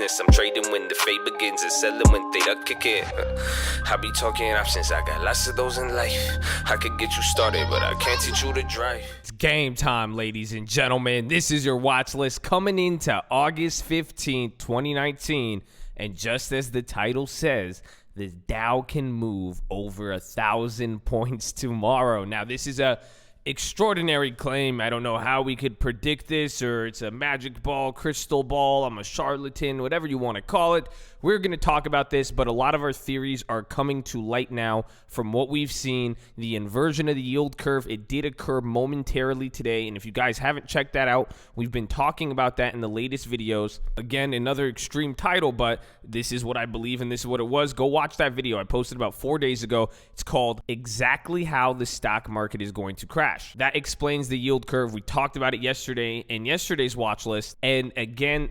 business. I'm trading when the fade begins and selling when theta kick in. I be talking options, I got lots of those in life. I could get you started, but I can't teach you to drive. It's game time, ladies and gentlemen. This is your watch list coming into August 15th, 2019. And just as the title says, the Dow can move over 1,000 points tomorrow. Now, this is a extraordinary claim. I don't know how we could predict this, or it's a magic ball, crystal ball, I'm a charlatan, whatever you want to call it. We're going to talk about this, but a lot of our theories are coming to light now from what we've seen. The inversion of the yield curve, it did occur momentarily today, and if you guys haven't checked that out, we've been talking about that in the latest videos. Again, another extreme title, but this is what I believe and this is what it was. Go watch that video I posted about 4 days ago. It's called Exactly How the Stock Market is Going to Crash. That explains the yield curve. We talked about it yesterday in yesterday's watch list, and again,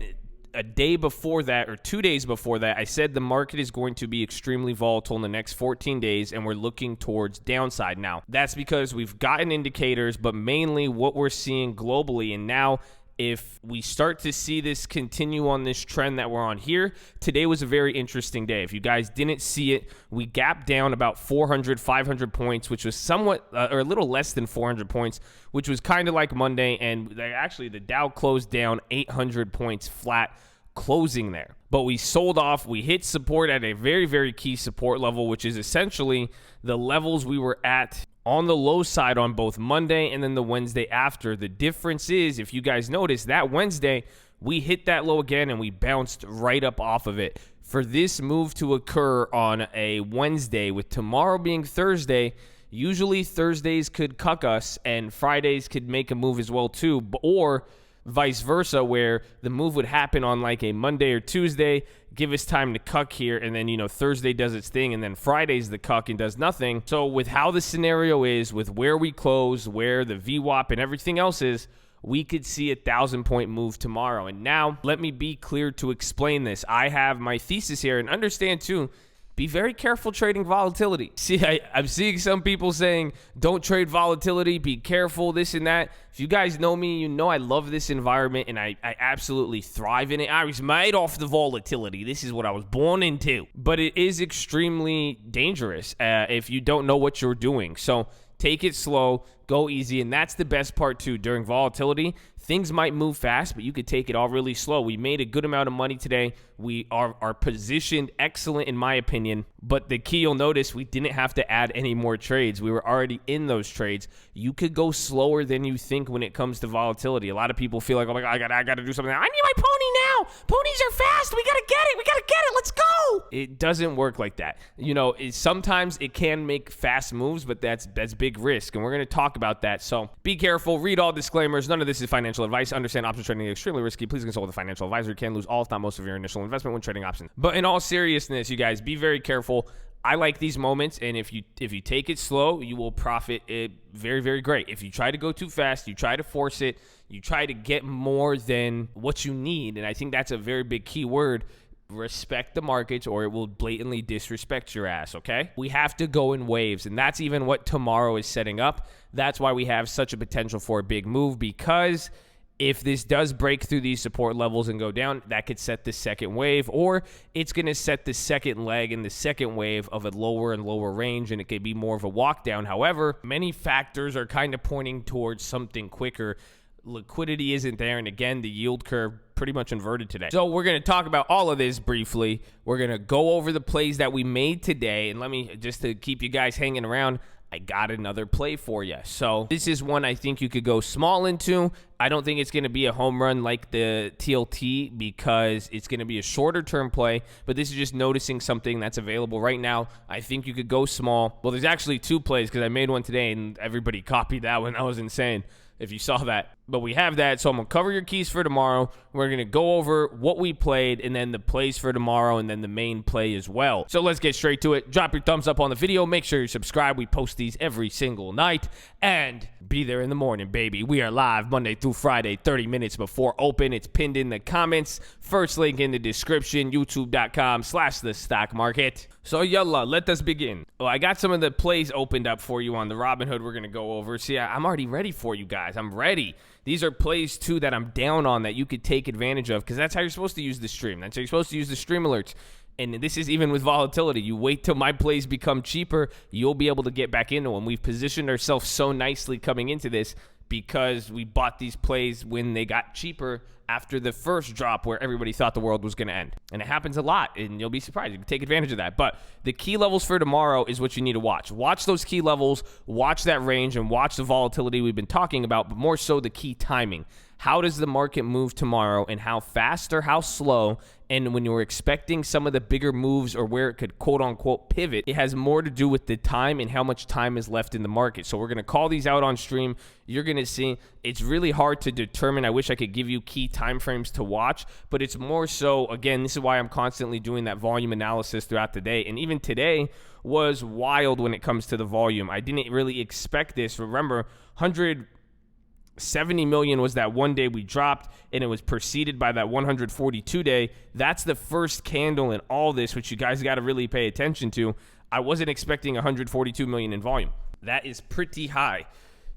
a day before that, or 2 days before that, I said the market is going to be extremely volatile in the next 14 days, and we're looking towards downside now. That's because we've gotten indicators, but mainly what we're seeing globally. And now, if we start to see this continue on this trend that we're on here, today was a very interesting day. If you guys didn't see it, we gapped down about 400, 500 points, which was somewhat, or a little less than 400 points, which was kind of like Monday. And actually, the Dow closed down 800 points flat, closing there. But we sold off. We hit support at a very, very key support level, which is essentially the levels we were at on the low side on both Monday and then the Wednesday after. The difference is, if you guys notice, that Wednesday, we hit that low again and we bounced right up off of it. For this move to occur on a Wednesday, with tomorrow being Thursday, usually Thursdays could cuck us and Fridays could make a move as well too, or vice versa, where the move would happen on like a Monday or Tuesday, give us time to cuck here, and then, you know, Thursday does its thing, and then Friday's the cuck and does nothing. So with how the scenario is, with where we close, where the VWAP and everything else is, we could see 1,000-point move tomorrow. And now, let me be clear to explain this. I have my thesis here, and understand too, be very careful trading volatility. See, I'm seeing some people saying, don't trade volatility, be careful, this and that. If you guys know me, you know I love this environment, and I absolutely thrive in it. I was made off the volatility. This is what I was born into. But it is extremely dangerous if you don't know what you're doing. So take it slow, go easy, and that's the best part too. During volatility, things might move fast, but you could take it all really slow. We made a good amount of money today. We are positioned excellent in my opinion, but the key, you'll notice, we didn't have to add any more trades. We were already in those trades. You could go slower than you think when it comes to volatility. A lot of people feel like, oh my God, I got to do something. I need my pony now. Ponies are fast. We got to get it. We got to get it. Let's go. It doesn't work like that. You know, sometimes it can make fast moves, but that's big risk, and we're going to talk about that. So be careful. Read all disclaimers. None of this is financial advice. Understand options trading is extremely risky. Please consult with a financial advisor. You can lose all, if not most, of your initial investment when trading options. But in all seriousness, you guys, be very careful. I like these moments, and if you take it slow, you will profit it very, very great. If you try to go too fast, you try to force it, you try to get more than what you need, and I think that's a very big key word. Respect the markets, or it will blatantly disrespect your ass, okay? We have to go in waves, and that's even what tomorrow is setting up. That's why we have such a potential for a big move, because if this does break through these support levels and go down, that could set the second wave, or it's going to set the second leg in the second wave of a lower and lower range, and it could be more of a walk down. However, many factors are kind of pointing towards something quicker. Liquidity isn't there, and again, the yield curve pretty much inverted today. So we're going to talk about all of this briefly. We're going to go over the plays that we made today, and let me, just to keep you guys hanging around, I got another play for you. So this is one I think you could go small into. I don't think it's going to be a home run like the TLT, because it's going to be a shorter term play, but this is just noticing something that's available right now. I think you could go small. Well, there's actually two plays, because I made one today and everybody copied that one. That was insane if you saw that. But we have that, so I'm going to cover your keys for tomorrow. We're going to go over what we played, and then the plays for tomorrow, and then the main play as well. So let's get straight to it. Drop your thumbs up on the video. Make sure you subscribe. We post these every single night. And be there in the morning, baby. We are live Monday through Friday, 30 minutes before open. It's pinned in the comments. First link in the description, youtube.com/the stock market. So yalla, let us begin. Well, I got some of the plays opened up for you on the Robinhood we're going to go over. See, I'm already ready for you guys. I'm ready. These are plays, too, that I'm down on that you could take advantage of, because that's how you're supposed to use the stream. That's how you're supposed to use the stream alerts. And this is even with volatility. You wait till my plays become cheaper, you'll be able to get back into them. We've positioned ourselves so nicely coming into this because we bought these plays when they got cheaper after the first drop where everybody thought the world was going to end. And it happens a lot, and you'll be surprised. You can take advantage of that. But the key levels for tomorrow is what you need to watch. Watch those key levels, watch that range, and watch the volatility we've been talking about, but more so the key timing. How does the market move tomorrow, and how fast or how slow? And when you're expecting some of the bigger moves or where it could quote-unquote pivot, it has more to do with the time and how much time is left in the market. So we're going to call these out on stream. You're going to see it's really hard to determine. I wish I could give you key time frames to watch, but it's more so, again, this is why I'm constantly doing that volume analysis throughout the day. And even today was wild when it comes to the volume. I didn't really expect this. Remember, 170 million was that one day we dropped, and it was preceded by that 142 day. That's the first candle in all this, which you guys got to really pay attention to. I wasn't expecting 142 million in volume. That is pretty high.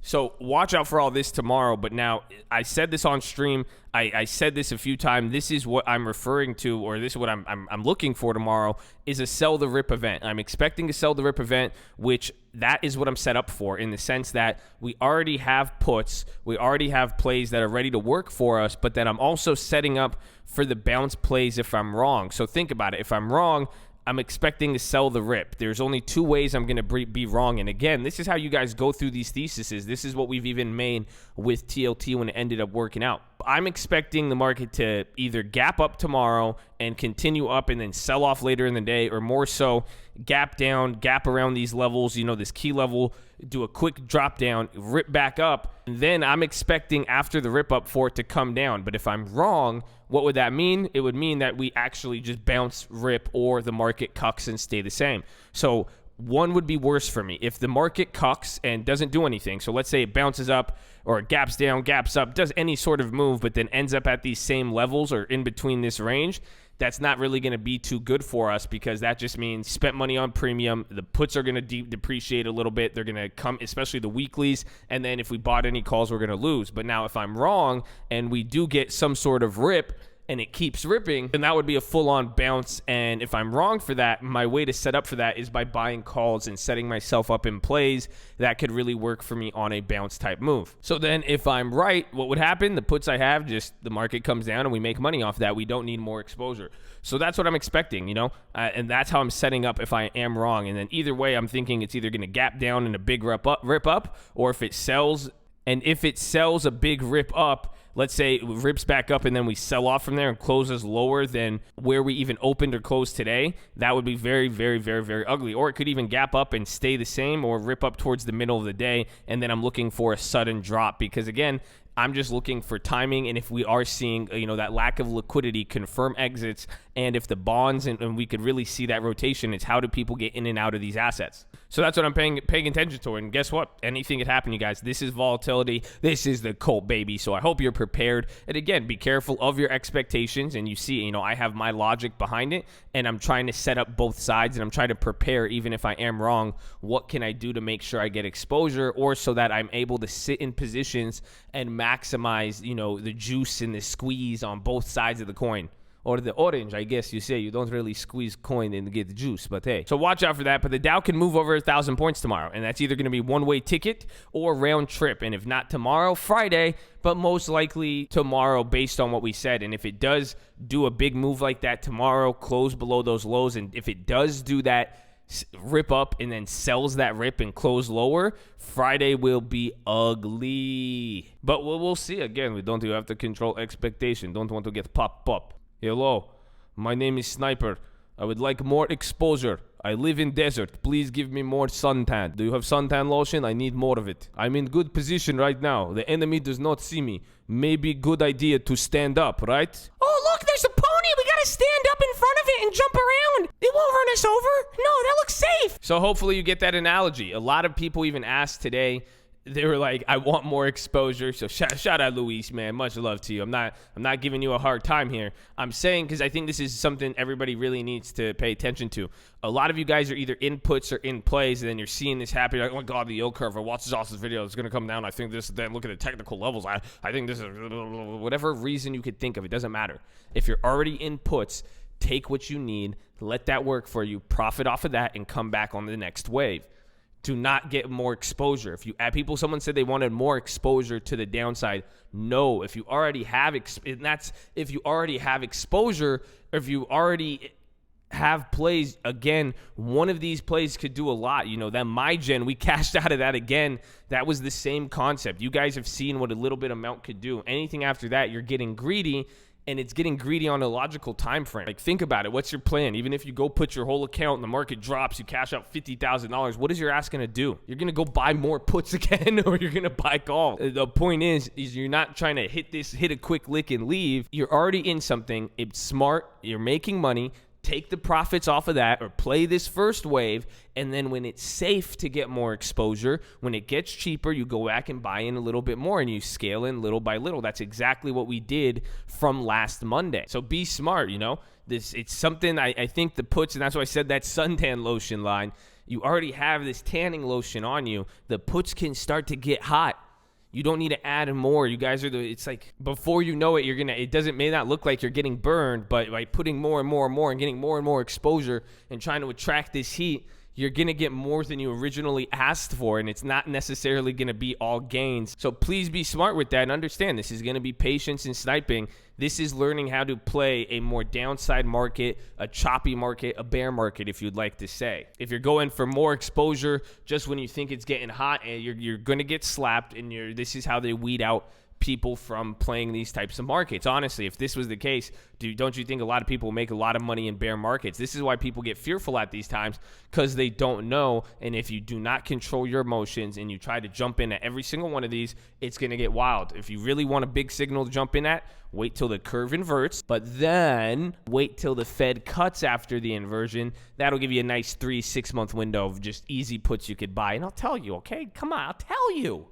So watch out for all this tomorrow. But now, I said this on stream. I said this a few times. This is what I'm referring to, or this is what I'm looking for tomorrow, is a sell the rip event. I'm expecting a sell the rip event, which that is what I'm set up for, in the sense that we already have puts, we already have plays that are ready to work for us, but then I'm also setting up for the bounce plays if I'm wrong. So think about it. If I'm wrong, I'm expecting to sell the rip. There's only two ways I'm going to be wrong. And again, this is how you guys go through these theses. This is what we've even made with TLT when it ended up working out. I'm expecting the market to either gap up tomorrow and continue up and then sell off later in the day, or more so gap down, gap around these levels, this key level, do a quick drop down, rip back up. And then I'm expecting after the rip up for it to come down. But if I'm wrong, what would that mean? It would mean that we actually just bounce, rip, or the market cucks and stay the same. So one would be worse for me. If the market cucks and doesn't do anything, so let's say it bounces up or it gaps down, gaps up, does any sort of move, but then ends up at these same levels or in between this range, that's not really going to be too good for us, because that just means spent money on premium. The puts are going to depreciate a little bit. They're going to come, especially the weeklies, and then if we bought any calls, we're going to lose. But now if I'm wrong and we do get some sort of rip and it keeps ripping, then that would be a full-on bounce. And if I'm wrong for that, my way to set up for that is by buying calls and setting myself up in plays that could really work for me on a bounce type move. So then if I'm right, what would happen? The puts I have, just the market comes down and we make money off that. We don't need more exposure. So that's what I'm expecting, and that's how I'm setting up if I am wrong. And then either way, I'm thinking it's either going to gap down in a big rip up, or if it sells, and if it sells a big rip up, let's say it rips back up and then we sell off from there and closes lower than where we even opened or closed today, that would be very, very, very, very ugly. Or it could even gap up and stay the same, or rip up towards the middle of the day, and then I'm looking for a sudden drop, because again, I'm just looking for timing, and if we are seeing, that lack of liquidity, confirm exits, and if the bonds, and we could really see that rotation, it's how do people get in and out of these assets. So that's what I'm paying attention to, and guess what? Anything could happen, you guys. This is volatility. This is the cult, baby, so I hope you're prepared. And again, be careful of your expectations, and you see, I have my logic behind it, and I'm trying to set up both sides, and I'm trying to prepare, even if I am wrong, what can I do to make sure I get exposure, or so that I'm able to sit in positions and maximize, the juice and the squeeze on both sides of the coin. Or the orange, I guess you say. You don't really squeeze coin and get the juice, but hey. So watch out for that. But the Dow can move over 1,000 points tomorrow, and that's either going to be one-way ticket or round trip. And if not tomorrow, Friday, but most likely tomorrow based on what we said. And if it does do a big move like that tomorrow, close below those lows, and if it does do that, rip up and then sells that rip and close lower, Friday will be ugly. But we'll see. Again, we don't have to control expectation. Don't want to get popped up. Hello, my name is Sniper. I would like more exposure. I live in desert. Please give me more suntan. Do you have suntan lotion? I need more of it. I'm in good position right now. The enemy does not see me. Maybe good idea to stand up, right? Oh, look, there's a pony. We gotta stand up in front of it and jump around. It won't run us over. No, that looks safe. So hopefully you get that analogy. A lot of people even asked today, they were like, I want more exposure. So shout out Luis, man. Much love to you. I'm not giving you a hard time here. I'm saying, because I think this is something everybody really needs to pay attention to. A lot of you guys are either in puts or in plays, and then you're seeing this happen. You're like, oh my God, the yield curve. I watched this video. It's going to come down. I think this, then look at the technical levels. I think this is whatever reason you could think of. It doesn't matter. If you're already in puts, take what you need, let that work for you, profit off of that, and come back on the next wave. Do not get more exposure. If you add people, someone said they wanted more exposure to the downside. No, if you already have, if you already have exposure, or if you already have plays, again, one of these plays could do a lot. You know, that MyGen, we cashed out of that again. That was the same concept. You guys have seen what a little bit amount could do. Anything after that, you're getting greedy. And it's getting greedy on a logical time frame. Like, think about it. What's your plan? Even if you go put your whole account and the market drops, you cash out $50,000, what is your ass going to do? You're going to go buy more puts again, or you're going to buy calls. The point is you're not trying to hit a quick lick and leave. You're already in something. It's smart. You're making money. Take the profits off of that, or play this first wave, and then when it's safe to get more exposure, when it gets cheaper, you go back and buy in a little bit more, and you scale in little by little. That's exactly what we did from last Monday. So be smart, you know. It's something I think the puts, and that's why I said that suntan lotion line. You already have this tanning lotion on you. The puts can start to get hot. You don't need to add more. You guys are it's like, before you know it, it may not look like you're getting burned, but by putting more and more and more and getting more and more exposure and trying to attract this heat, you're going to get more than you originally asked for, and it's not necessarily going to be all gains. So please be smart with that and understand this is going to be patience and sniping. This is learning how to play a more downside market, a choppy market, a bear market, if you'd like to say. If you're going for more exposure just when you think it's getting hot, and you're going to get slapped, and this is how they weed out people from playing these types of markets. Honestly, if this was the case, don't you think a lot of people make a lot of money in bear markets? This is why people get fearful at these times, because they don't know. And if you do not control your emotions and you try to jump in at every single one of these, it's going to get wild. If you really want a big signal to jump in at, wait till the curve inverts, but then wait till the Fed cuts after the inversion. That'll give you a nice 3-6 month window of just easy puts you could buy. And I'll tell you, okay? Come on, I'll tell you.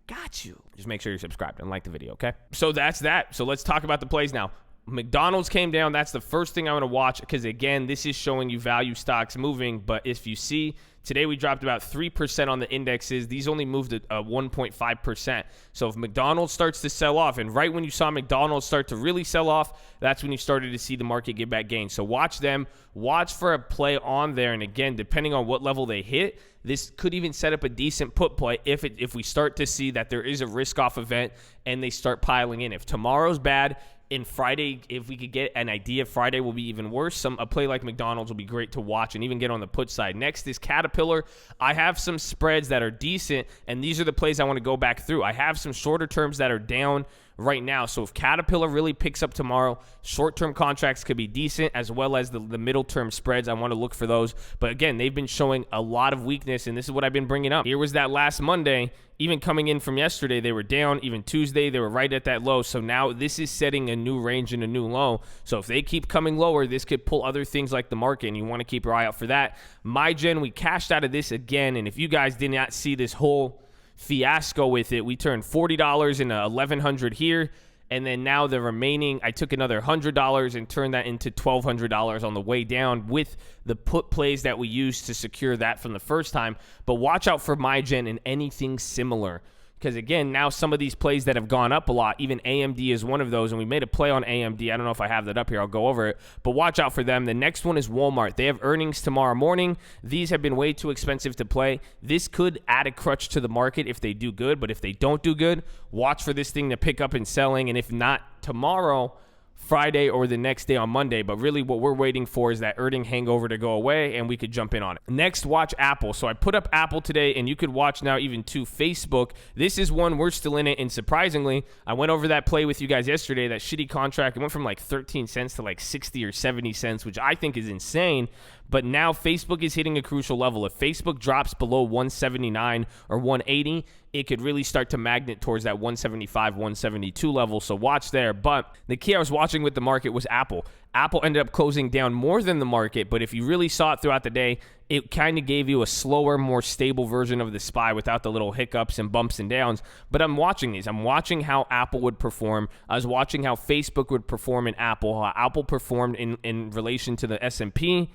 Got you. Just make sure you're subscribed and like the video, okay? So that's that. So let's talk about the plays now. McDonald's came down. That's the first thing I want to watch, because, again, this is showing you value stocks moving. But if you see, today we dropped about 3% on the indexes. These only moved at 1.5%. So if McDonald's starts to sell off, and right when you saw McDonald's start to really sell off, that's when you started to see the market get back gains. So watch them. Watch for a play on there. And, again, depending on what level they hit, this could even set up a decent put play if we start to see that there is a risk-off event and they start piling in. If tomorrow's bad, and Friday, if we could get an idea, Friday will be even worse. A play like McDonald's will be great to watch and even get on the put side. Next is Caterpillar. I have some spreads that are decent, and these are the plays I want to go back through. I have some shorter terms that are down right now. So if Caterpillar really picks up tomorrow, short-term contracts could be decent, as well as the middle-term spreads. I want to look for those. But again, they've been showing a lot of weakness, and this is what I've been bringing up. Here was that last Monday. Even coming in from yesterday, they were down. Even Tuesday, they were right at that low. So now this is setting a new range and a new low. So if they keep coming lower, this could pull other things like the market, and you want to keep your eye out for that. MyGen, we cashed out of this again, and if you guys did not see this whole fiasco with it, we turned $40 into $1,100 here, and then now the remaining, I took another $100 and turned that into $1,200 on the way down with the put plays that we used to secure that from the first time. But watch out for MyGen and anything similar, because again, now some of these plays that have gone up a lot, even AMD is one of those, and we made a play on AMD. I don't know if I have that up here. I'll go over it, but watch out for them. The next one is Walmart. They have earnings tomorrow morning. These have been way too expensive to play. This could add a crutch to the market if they do good, but if they don't do good, watch for this thing to pick up and selling, and if not tomorrow, Friday or the next day on Monday. But really what we're waiting for is that earning hangover to go away, and we could jump in on it. Next, watch Apple. So I put up Apple today, and you could watch now even to Facebook. This is one we're still in it, and surprisingly, I went over that play with you guys yesterday, that shitty contract. It went from like 13 cents to like 60 or 70 cents, which I think is insane. But now Facebook is hitting a crucial level. If Facebook drops below 179 or 180, it could really start to magnet towards that 175, 172 level. So watch there. But the key I was watching with the market was Apple. Apple ended up closing down more than the market, but if you really saw it throughout the day, it kind of gave you a slower, more stable version of the SPY without the little hiccups and bumps and downs. But I'm watching these. I'm watching how Apple would perform. I was watching how Facebook would perform in Apple, how Apple performed in relation to the S&P.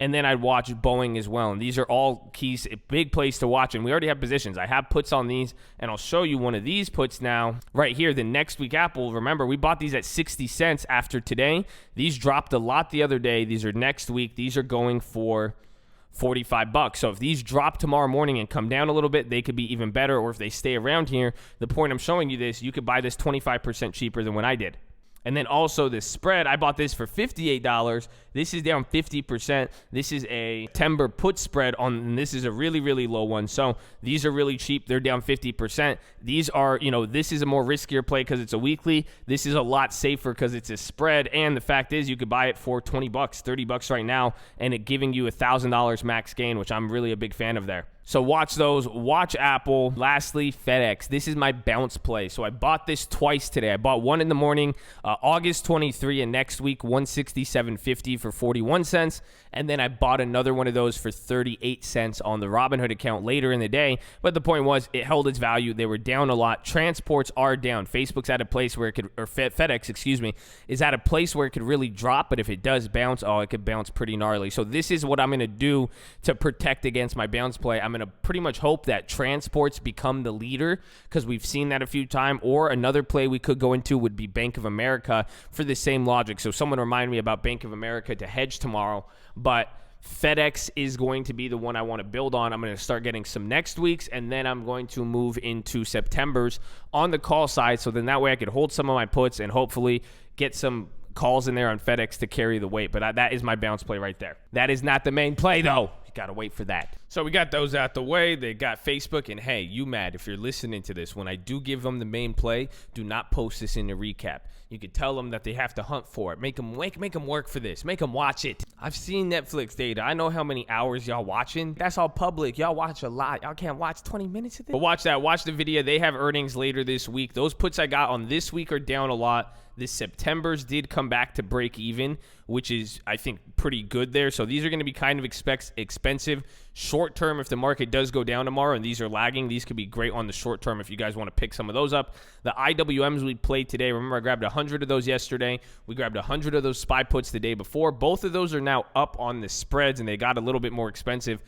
And then I'd watch Boeing as well. And these are all keys, a big place to watch. And we already have positions. I have puts on these, and I'll show you one of these puts now right here. The next week Apple, remember, we bought these at 60 cents after today. These dropped a lot the other day. These are next week. These are going for $45. So if these drop tomorrow morning and come down a little bit, they could be even better. Or if they stay around here, the point I'm showing you this, you could buy this 25% cheaper than when I did. And then also this spread, I bought this for $58. This is down 50%. This is a September put spread and this is a really, really low one. So these are really cheap. They're down 50%. These are, this is a more riskier play because it's a weekly. This is a lot safer because it's a spread. And the fact is you could buy it for $20, $30 right now, and it giving you $1,000 max gain, which I'm really a big fan of there. So watch those. Watch Apple. Lastly, FedEx. This is my bounce play. So I bought this twice today. I bought one in the morning, August 23, and next week 167.50 for 41 cents. And then I bought another one of those for 38 cents on the Robinhood account later in the day. But the point was, it held its value. They were down a lot. Transports are down. Facebook's at a place where it could, or FedEx, is at a place where it could really drop. But if it does bounce, it could bounce pretty gnarly. So this is what I'm going to do to protect against my bounce play. I'm going to pretty much hope that transports become the leader because we've seen that a few times. Or another play we could go into would be Bank of America for the same logic. So someone remind me about Bank of America to hedge tomorrow. But FedEx is going to be the one I want to build on. I'm going to start getting some next week's, and then I'm going to move into September's on the call side. So then that way I could hold some of my puts and hopefully get some calls in there on FedEx to carry the weight. But that is my bounce play right there. That is not the main play, though. You got to wait for that. So we got those out the way. They got Facebook. And hey, you mad if you're listening to this. When I do give them the main play, do not post this in the recap. You could tell them that they have to hunt for it. Make them work for this. Make them watch it. I've seen Netflix data. I know how many hours y'all watching. That's all public. Y'all watch a lot. Y'all can't watch 20 minutes of this. But watch that. Watch the video. They have earnings later this week. Those puts I got on this week are down a lot. The September's did come back to break even, which is, I think, pretty good there. So these are going to be kind of expensive. Short term, if the market does go down tomorrow and these are lagging, these could be great on the short term if you guys want to pick some of those up. The IWMs we played today, remember I grabbed 100 of those yesterday. We grabbed 100 of those SPY puts the day before. Both of those are now up on the spreads and they got a little bit more expensive.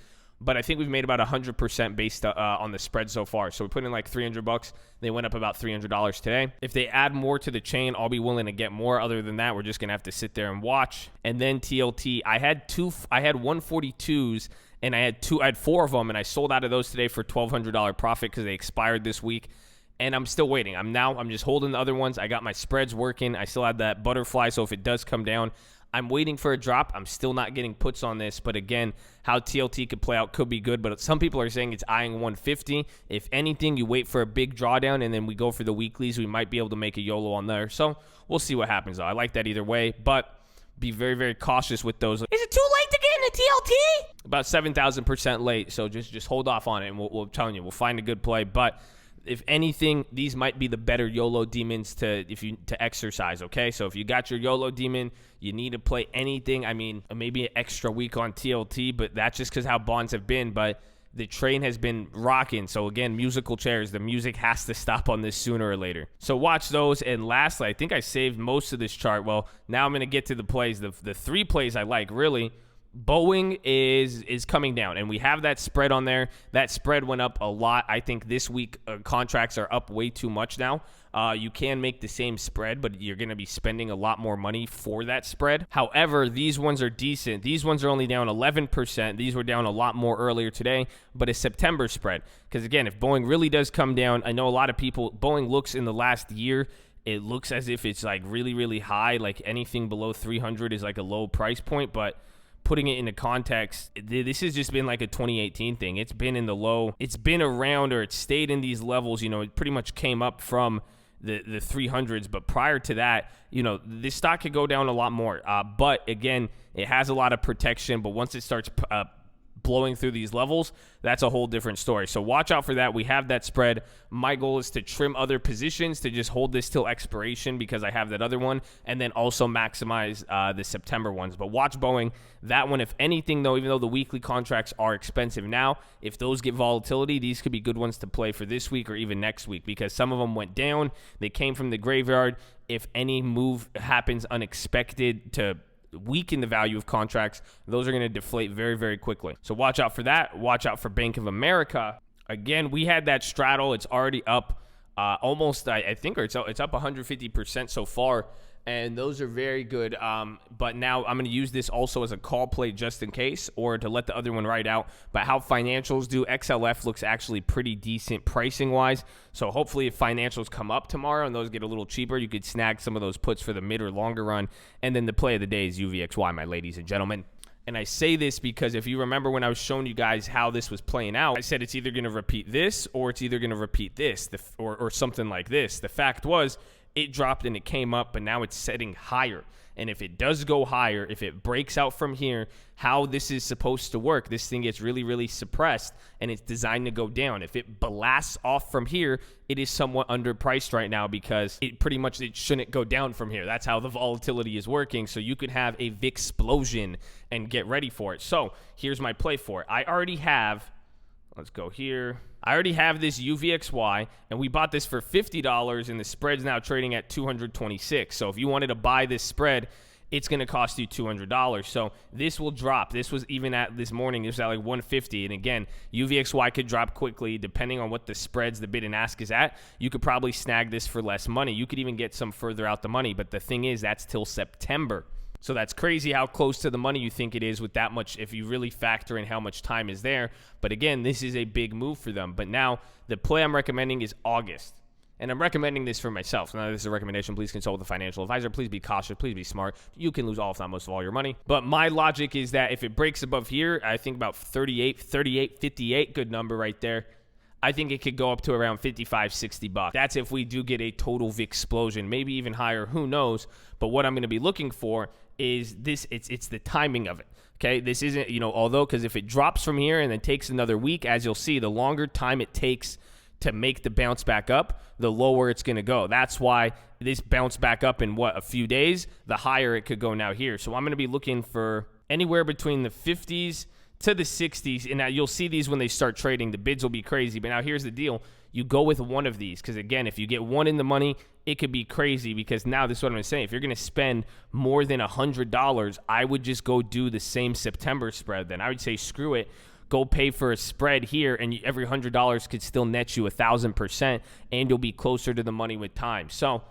But I think we've made about 100% based on the spread so far. So we put in like $300. They went up about $300 today. If they add more to the chain, I'll be willing to get more. Other than that, we're just going to have to sit there and watch. And then TLT, I had 142s and I had 4 of them, and I sold out of those today for $1,200 profit because they expired this week. And I'm still waiting. I'm just holding the other ones. I got my spreads working. I still had that butterfly, so if it does come down, I'm waiting for a drop. I'm still not getting puts on this. But again, how TLT could play out could be good. But some people are saying it's eyeing 150. If anything, you wait for a big drawdown, and then we go for the weeklies. We might be able to make a YOLO on there. So we'll see what happens, though. I like that either way. But be very, very cautious with those. Is it too late to get into TLT? About 7,000% late. So just hold off on it, and we'll telling you, we'll find a good play. But if anything, these might be the better YOLO demons to exercise, okay? So if you got your YOLO demon, you need to play anything. I mean, maybe an extra week on TLT, but that's just because how bonds have been. But the train has been rocking. So again, musical chairs. The music has to stop on this sooner or later. So watch those. And lastly, I think I saved most of this chart. Well, now I'm going to get to the plays. The 3 plays I like, really. Boeing is coming down, and we have that spread on there. That spread went up a lot. I think this week contracts are up way too much now. You can make the same spread, but you're going to be spending a lot more money for that spread. However, these ones are decent. These ones are only down 11%. These were down a lot more earlier today, but a September spread. Because again, if Boeing really does come down, I know a lot of people, Boeing looks in the last year, it looks as if it's like really, really high. Like anything below 300 is like a low price point, but putting it into context, this has just been like a 2018 thing. It's been in the low. It's been around, or it stayed in these levels. It pretty much came up from the 300s. But prior to that, you know, this stock could go down a lot more. But again, it has a lot of protection. But once it starts blowing through these levels, that's a whole different story. So watch out for that. We have that spread. My goal is to trim other positions to just hold this till expiration because I have that other one, and then also maximize the September ones. But watch Boeing. That one, if anything, though, even though the weekly contracts are expensive now, if those get volatility, these could be good ones to play for this week or even next week because some of them went down. They came from the graveyard. If any move happens unexpected to weaken the value of contracts, those are going to deflate very, very quickly. So watch out for that. Watch out for Bank of America. Again, we had that straddle. It's already up almost, I think, or it's up 150% so far. And those are very good. But now I'm going to use this also as a call play just in case or to let the other one ride out. But how financials do, XLF looks actually pretty decent pricing-wise. So hopefully if financials come up tomorrow and those get a little cheaper, you could snag some of those puts for the mid or longer run. And then the play of the day is UVXY, my ladies and gentlemen. And I say this because if you remember when I was showing you guys how this was playing out, I said it's either going to repeat this or it's either going to repeat this or something like this. The fact was, it dropped and it came up, but now it's setting higher. And if it does go higher, if it breaks out from here, how this is supposed to work, this thing gets really, really suppressed, and it's designed to go down. If it blasts off from here, it is somewhat underpriced right now because it shouldn't go down from here. That's how the volatility is working. So you could have a VIX explosion and get ready for it. So here's my play for it. I already have, let's go here. I already have this UVXY, and we bought this for $50, and the spread's now trading at $226. So if you wanted to buy this spread, it's going to cost you $200. So this will drop. This was even at this morning, it was at like 150. And again, UVXY could drop quickly depending on what the spreads, the bid and ask is at. You could probably snag this for less money. You could even get some further out the money. But the thing is, that's till September. So that's crazy how close to the money you think it is with that much if you really factor in how much time is there. But again, this is a big move for them. But now the play I'm recommending is August. And I'm recommending this for myself. Now, this is a recommendation. Please consult with a financial advisor. Please be cautious. Please be smart. You can lose all, if not most of all, your money. But my logic is that if it breaks above here, I think about 38, 58, good number right there. I think it could go up to around 55, 60 bucks. That's if we do get a total VIX explosion, maybe even higher, who knows. But what I'm going to be looking for is this, it's the timing of it. Okay, this isn't, although, because if it drops from here and then takes another week, as you'll see, the longer time it takes to make the bounce back up, the lower it's going to go. That's why this bounce back up in a few days, the higher it could go now here. So I'm going to be looking for anywhere between the 50s to the 60s, and now you'll see these when they start trading. The bids will be crazy, but now here's the deal. You go with one of these because, again, if you get one in the money, it could be crazy because now this is what I'm saying. If you're going to spend more than $100, I would just go do the same September spread then. I would say screw it. Go pay for a spread here, and every $100 could still net you 1,000%, and you'll be closer to the money with time. So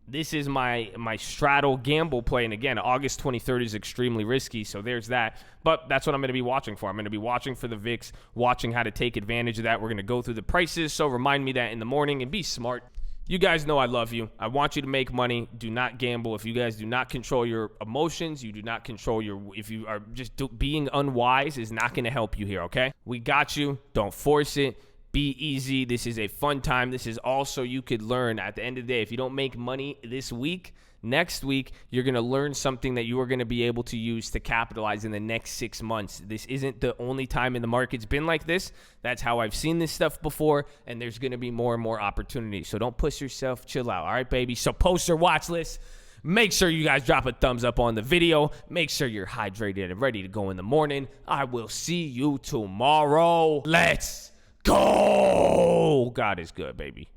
this is my straddle gamble play. And again, August 23rd is extremely risky, so there's that. But that's what I'm going to be watching for. I'm going to be watching for the VIX, watching how to take advantage of that. We're going to go through the prices, so remind me that in the morning and be smart. You guys know I love you. I want you to make money. Do not gamble. If you guys do not control your emotions, you do not control if you are just being unwise is not going to help you here, okay? We got you. Don't force it. Be easy. This is a fun time. This is also you could learn at the end of the day. If you don't make money this week, next week, you're going to learn something that you are going to be able to use to capitalize in the next 6 months. This isn't the only time in the market's been like this. That's how I've seen this stuff before, and there's going to be more and more opportunities. So don't push yourself. Chill out. All right, baby? So post your watch list. Make sure you guys drop a thumbs up on the video. Make sure you're hydrated and ready to go in the morning. I will see you tomorrow. Let's go. God is good, baby.